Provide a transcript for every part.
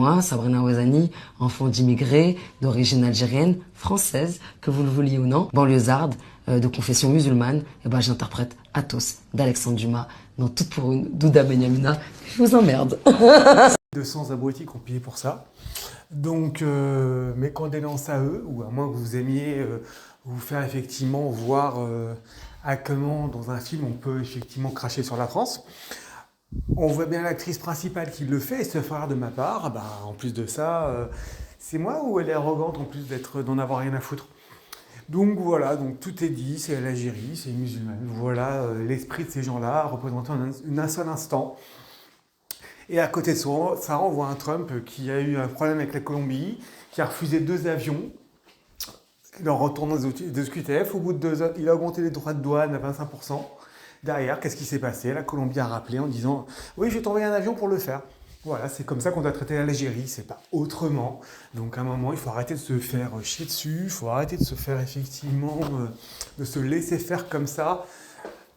Moi, Sabrina Ouazani, enfant d'immigrés, d'origine algérienne, française, que vous le vouliez ou non, banlieusarde, de confession musulmane, et ben j'interprète Athos d'Alexandre Dumas dans Toute pour une d'Ouda Benyamina. Je vous emmerde. 200 abrutis qui ont payé pour ça. Donc, mes condoléances à eux, ou à moins que vous aimiez vous faire effectivement voir à comment dans un film on peut effectivement cracher sur la France. On voit bien l'actrice principale qui le fait, et ce frère de ma part, bah, en plus de ça, c'est moi ou elle est arrogante en plus d'en avoir rien à foutre. Donc voilà, donc tout est dit, c'est l'Algérie, c'est musulmane. Voilà l'esprit de ces gens-là représenté en un seul instant. Et à côté de ça, on voit un Trump qui a eu un problème avec la Colombie, qui a refusé 2 avions, leur retournant des OQTF. Au bout de 2 heures, il a augmenté les droits de douane à 25%. Derrière, qu'est-ce qui s'est passé? La Colombie a rappelé en disant « Oui, je vais t'envoyer un avion pour le faire ». Voilà, c'est comme ça qu'on doit traiter l'Algérie, c'est pas autrement. Donc à un moment, il faut arrêter de se faire chier dessus, il faut arrêter de se faire effectivement, de se laisser faire comme ça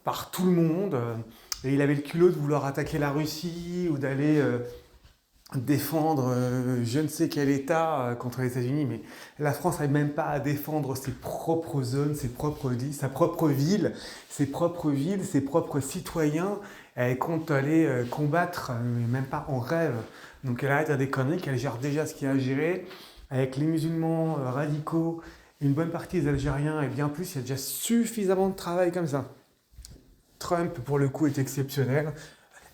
par tout le monde. Et il avait le culot de vouloir attaquer la Russie ou d'aller défendre je ne sais quel État contre les États-Unis, mais la France n'arrive même pas à défendre ses propres zones, sa propre ville, ses propres citoyens. Elle compte aller combattre, mais même pas en rêve. Donc elle arrête à des conneries, qu'elle gère déjà ce qu'il y a à gérer. Avec les musulmans radicaux, une bonne partie des Algériens et bien plus, il y a déjà suffisamment de travail comme ça. Trump, pour le coup, est exceptionnel.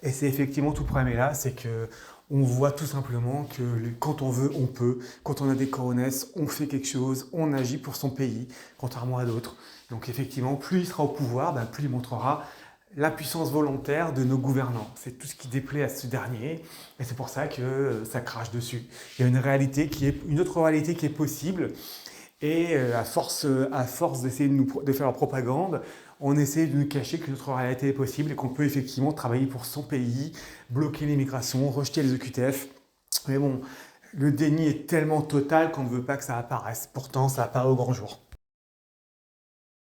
Et c'est effectivement tout le problème est là, c'est que on voit tout simplement que quand on veut, on peut. Quand on a des coronesses, on fait quelque chose, on agit pour son pays, contrairement à d'autres. Donc effectivement, plus il sera au pouvoir, plus il montrera l'impuissance volontaire de nos gouvernants. C'est tout ce qui déplaît à ce dernier, et c'est pour ça que ça crache dessus. Il y a une autre réalité qui est possible, et à force d'essayer de faire leur propagande, on essaie de nous cacher que notre réalité est possible et qu'on peut effectivement travailler pour son pays, bloquer l'immigration, rejeter les OQTF. Mais bon, le déni est tellement total qu'on ne veut pas que ça apparaisse. Pourtant, ça apparaît au grand jour.